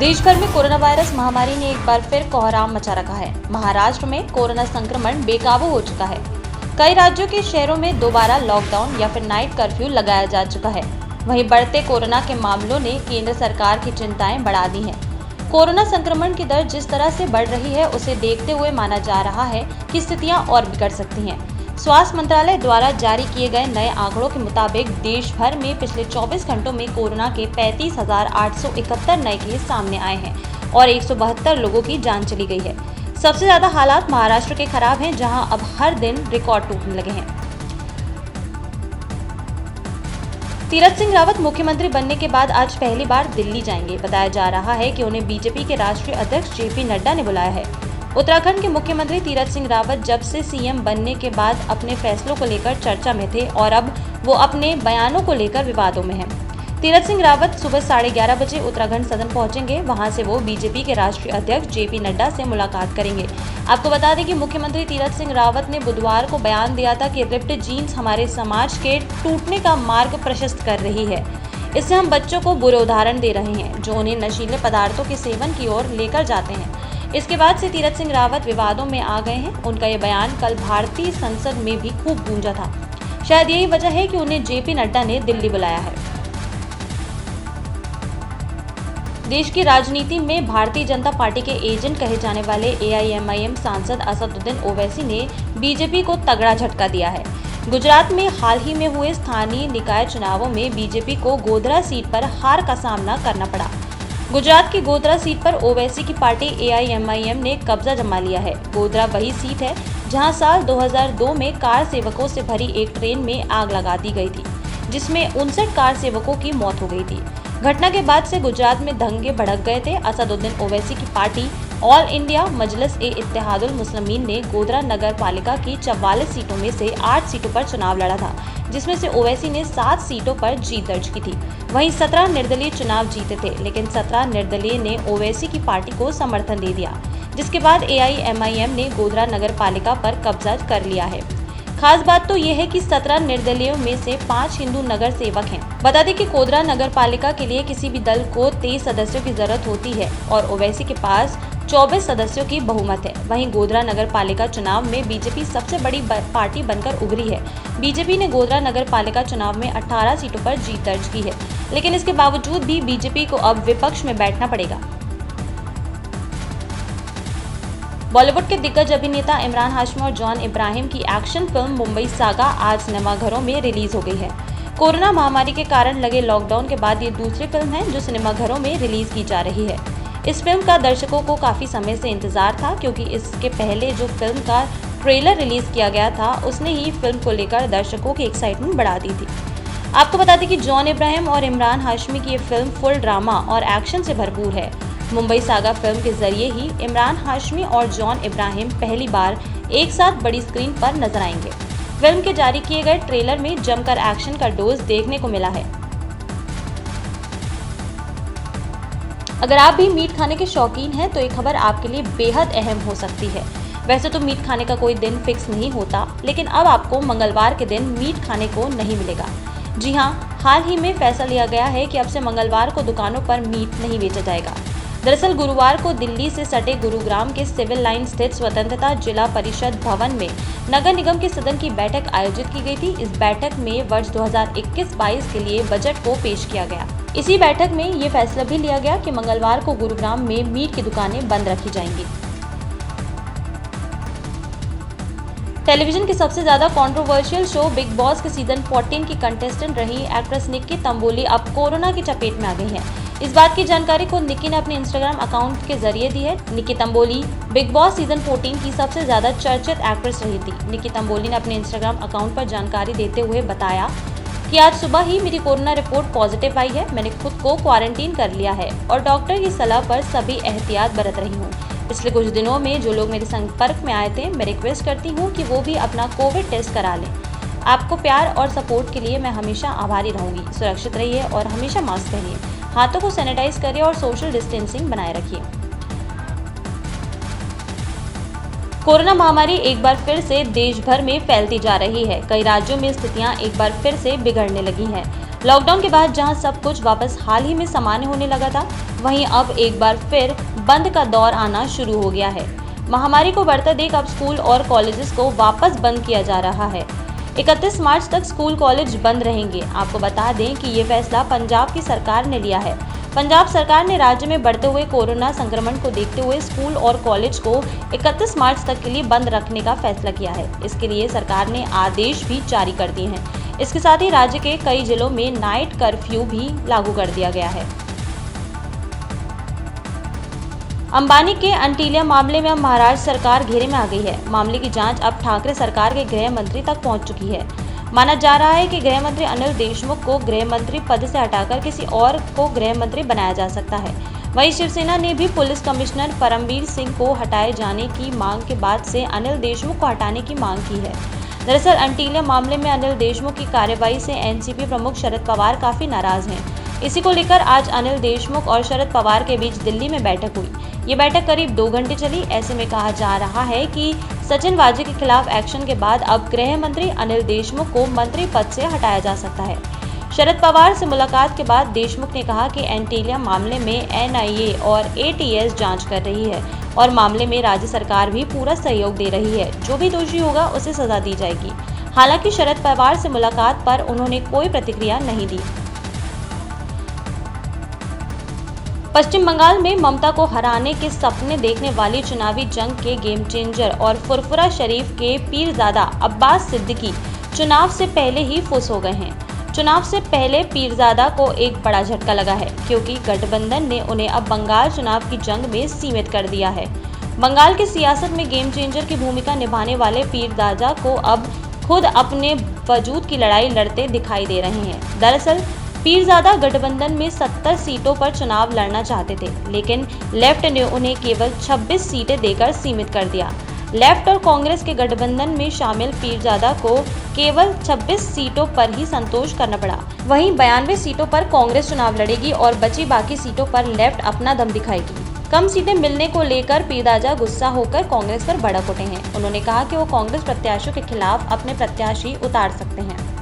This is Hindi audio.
देश भर में कोरोना वायरस महामारी ने एक बार फिर कोहराम मचा रखा है। महाराष्ट्र में कोरोना संक्रमण बेकाबू हो चुका है। कई राज्यों के शहरों में दोबारा लॉकडाउन या फिर नाइट कर्फ्यू लगाया जा चुका है। वहीं बढ़ते कोरोना के मामलों ने केंद्र सरकार की चिंताएं बढ़ा दी हैं। कोरोना संक्रमण की दर जिस तरह से बढ़ रही है, उसे देखते हुए माना जा रहा है कि स्थितियां और बिगड़ सकती हैं। स्वास्थ्य मंत्रालय द्वारा जारी किए गए नए आंकड़ों के मुताबिक देश भर में पिछले 24 घंटों में कोरोना के 35,871 नए केस सामने आए हैं और 172 लोगों की जान चली गई है। सबसे ज्यादा हालात महाराष्ट्र के खराब हैं, जहां अब हर दिन रिकॉर्ड टूटने लगे हैं। तीरथ सिंह रावत मुख्यमंत्री बनने के बाद आज पहली बार दिल्ली जाएंगे। बताया जा रहा है कि उन्हें बीजेपी के राष्ट्रीय अध्यक्ष जेपी नड्डा ने बुलाया है। उत्तराखंड के मुख्यमंत्री तीरथ सिंह रावत जब से सीएम बनने के बाद अपने फैसलों को लेकर चर्चा में थे और अब वो अपने बयानों को लेकर विवादों में हैं। तीरथ सिंह रावत सुबह 11:30 बजे उत्तराखंड सदन पहुंचेंगे। वहां से वो बीजेपी के राष्ट्रीय अध्यक्ष जेपी नड्डा से मुलाकात करेंगे। आपको बता दें कि मुख्यमंत्री तीरथ सिंह रावत ने बुधवार को बयान दिया था कि रिप्ड जीन्स हमारे समाज के टूटने का मार्ग प्रशस्त कर रही है। इससे हम बच्चों को बुरे उदाहरण दे रहे हैं, जो उन्हें नशीले पदार्थों के सेवन की ओर लेकर जाते हैं। इसके बाद से तीरथ सिंह रावत विवादों में आ गए हैं। उनका ये बयान कल भारतीय संसद में भी खूब गूंजा था। शायद यही वजह है कि उन्हें जेपी नड्डा ने दिल्ली बुलाया है। देश की राजनीति में भारतीय जनता पार्टी के एजेंट कहे जाने वाले एआईएमआईएम सांसद असदुद्दीन ओवैसी ने बीजेपी को तगड़ा झटका दिया है। गुजरात में हाल ही में हुए स्थानीय निकाय चुनावों में बीजेपी को गोधरा सीट पर हार का सामना करना पड़ा। गुजरात की गोधरा सीट पर ओवैसी की पार्टी एआईएमआईएम ने कब्जा जमा लिया है। गोधरा वही सीट है जहां साल 2002 में कार सेवकों से भरी एक ट्रेन में आग लगा दी गई थी, जिसमें 59 कार सेवकों की मौत हो गई थी। घटना के बाद से गुजरात में दंगे भड़क गए थे। असदुद्दीन ओवैसी की पार्टी ऑल इंडिया मजलिस-ए-इत्तेहादुल मुस्लिमीन ने गोधरा नगर पालिका की 44 सीटों में से 8 सीटों पर चुनाव लड़ा था, जिसमें से ओवैसी ने 7 सीटों पर जीत दर्ज की थी। वहीं 17 निर्दलीय चुनाव जीते थे, लेकिन 17 निर्दलीय ने ओवैसी की पार्टी को समर्थन दे दिया, जिसके बाद एआईएमआईएम ने गोधरा नगर पालिका पर कब्जा कर लिया है। खास बात तो ये है कि 17 निर्दलीयों में से 5 हिंदू नगर सेवक हैं। बता दें कि गोधरा नगर पालिका के लिए किसी भी दल को 23 सदस्यों की जरूरत होती है और ओवैसी के पास 24 सदस्यों की बहुमत है। वहीं गोधरा नगर पालिका चुनाव में बीजेपी सबसे बड़ी पार्टी बनकर उभरी है। बीजेपी ने गोधरा नगर पालिका चुनाव में 18 सीटों पर जीत दर्ज की है, लेकिन इसके बावजूद भी बीजेपी को अब विपक्ष में बैठना पड़ेगा। बॉलीवुड के दिग्गज अभिनेता इमरान हाशमी और जॉन इब्राहिम की एक्शन फिल्म मुंबई सागा आज सिनेमाघरों में रिलीज हो गई है। कोरोना महामारी के कारण लगे लॉकडाउन के बाद ये दूसरी फिल्म है जो सिनेमाघरों में रिलीज की जा रही है। इस फिल्म का दर्शकों को काफी समय से इंतजार था, क्योंकि इसके पहले जो फिल्म का ट्रेलर रिलीज किया गया था, उसने ही फिल्म को लेकर दर्शकों की एक्साइटमेंट बढ़ा दी थी। आपको बता दें कि जॉन इब्राहिम और इमरान हाशमी की ये फिल्म फुल ड्रामा और एक्शन से भरपूर है। मुंबई सागा फिल्म के जरिए ही इमरान हाशमी और जॉन इब्राहिम पहली बार एक साथ बड़ी स्क्रीन पर नजर आएंगे। फिल्म के जारी किए गए ट्रेलर में जमकर एक्शन का डोज देखने को मिला है। अगर आप भी मीट खाने के शौकीन हैं, तो ये खबर आपके लिए बेहद अहम हो सकती है। वैसे तो मीट खाने का कोई दिन फिक्स नहीं होता, लेकिन अब आपको मंगलवार के दिन मीट खाने को नहीं मिलेगा। जी हाँ, हाल ही में फैसला लिया गया है कि अब से मंगलवार को दुकानों पर मीट नहीं बेचा जाएगा। दरअसल गुरुवार को दिल्ली से सटे गुरुग्राम के सिविल लाइन स्थित स्वतंत्रता जिला परिषद भवन में नगर निगम के सदन की बैठक आयोजित की गई थी। इस बैठक में वर्ष 2021-22 के लिए बजट को पेश किया गया। इसी बैठक में ये फैसला भी लिया गया कि मंगलवार को गुरुग्राम में मीट की दुकानें बंद रखी जाएंगी। टेलीविजन के सबसे ज्यादा कंट्रोवर्शियल शो बिग बॉस के सीजन 14 की कंटेस्टेंट रही एक्ट्रेस निक्की तंबोली अब कोरोना की चपेट में आ गई है। इस बात की जानकारी खुद निक्की ने अपने इंस्टाग्राम अकाउंट के जरिए दी है। Nikki Tamboli big boss season 14 की सबसे ज्यादा चर्चित एक्ट्रेस रही थी। निक्की तंबोली ने अपने इंस्टाग्राम अकाउंट पर जानकारी देते हुए बताया कि आज सुबह ही मेरी कोरोना रिपोर्ट पॉजिटिव आई है। मैंने खुद को क्वारंटीन कर लिया है और डॉक्टर की सलाह पर सभी एहतियात बरत रही हूँ। पिछले कुछ दिनों में जो लोग मेरे संपर्क में आए थे, मैं रिक्वेस्ट करती हूँ कि वो भी अपना कोविड टेस्ट करा लें। आपको प्यार और सपोर्ट के लिए मैं हमेशा आभारी रहूंगी। सुरक्षित रहिए और हमेशा मास्क पहनिए, हाथों को सैनिटाइज करिए और सोशल डिस्टेंसिंग बनाए रखिए। कोरोना महामारी एक बार फिर से देश भर में फैलती जा रही है। कई राज्यों में स्थितियां एक बार फिर से बिगड़ने लगी हैं। लॉकडाउन के बाद जहां सब कुछ वापस हाल ही में सामान्य होने लगा था, वहीं अब एक बार फिर बंद का दौर आना शुरू हो गया है। महामारी को बढ़ता देख अब स्कूल और कॉलेजेस को वापस बंद किया जा रहा है। 31 मार्च तक स्कूल कॉलेज बंद रहेंगे। आपको बता दें कि ये फैसला पंजाब की सरकार ने लिया है। पंजाब सरकार ने राज्य में बढ़ते हुए कोरोना संक्रमण को देखते हुए स्कूल और कॉलेज को 31 मार्च तक के लिए बंद रखने का फैसला किया है। इसके लिए सरकार ने आदेश भी जारी कर दिए हैं। इसके साथ ही राज्य के कई जिलों में नाइट कर्फ्यू भी लागू कर दिया गया है। अंबानी के अंटिलिया मामले में अब महाराष्ट्र सरकार घेरे में आ गई है। मामले की जांच अब ठाकरे सरकार के गृह मंत्री तक पहुंच चुकी है। माना जा रहा है कि गृह मंत्री अनिल देशमुख को गृह मंत्री पद से हटाकर किसी और को गृह मंत्री बनाया जा सकता है। वहीं शिवसेना ने भी पुलिस कमिश्नर परमवीर सिंह को हटाए जाने की मांग के बाद से अनिल देशमुख को हटाने की मांग की है। दरअसल अंटिलिया मामले में अनिल देशमुख की कार्रवाई से एनसीपी प्रमुख शरद पवार काफी नाराज हैं। इसी को लेकर आज अनिल देशमुख और शरद पवार के बीच दिल्ली में बैठक हुई। ये बैठक करीब 2 घंटे चली। ऐसे में कहा जा रहा है कि सचिन वाजे के खिलाफ एक्शन के बाद अब गृह मंत्री अनिल देशमुख को मंत्री पद से हटाया जा सकता है। शरद पवार से मुलाकात के बाद देशमुख ने कहा कि एंटीलिया मामले में एनआईए और एटीएस जांच कर रही है और मामले में राज्य सरकार भी पूरा सहयोग दे रही है। जो भी दोषी होगा उसे सजा दी जाएगी। हालांकि शरद पवार से मुलाकात पर उन्होंने कोई प्रतिक्रिया नहीं दी। पश्चिम बंगाल में ममता को हराने के सपने देखने वाली चुनावी जंग के गेम चेंजर और फुरफुरा शरीफ के पीरजादा अब्बास सिद्दीकी चुनाव से पहले ही फुस हो गए हैं। चुनाव से पहले पीरजादा को एक बड़ा झटका लगा है, क्योंकि गठबंधन ने उन्हें अब बंगाल चुनाव की जंग में सीमित कर दिया है। बंगाल की सियासत में गेम चेंजर की भूमिका निभाने वाले पीरजादा को अब खुद अपने वजूद की लड़ाई लड़ते दिखाई दे रहे हैं। दरअसल पीरजादा गठबंधन में 70 सीटों पर चुनाव लड़ना चाहते थे, लेकिन लेफ्ट ने उन्हें केवल 26 सीटें देकर सीमित कर दिया। लेफ्ट और कांग्रेस के गठबंधन में शामिल पीरजादा को केवल 26 सीटों पर ही संतोष करना पड़ा। वहीं 92 सीटों पर कांग्रेस चुनाव लड़ेगी और बची बाकी सीटों पर लेफ्ट अपना दम दिखाएगी। कम सीटें मिलने को लेकर पीरजादा गुस्सा होकर कांग्रेस पर भड़क उठे हैं। उन्होंने कहा कि वो कांग्रेस प्रत्याशियों के खिलाफ अपने प्रत्याशी उतार सकते हैं।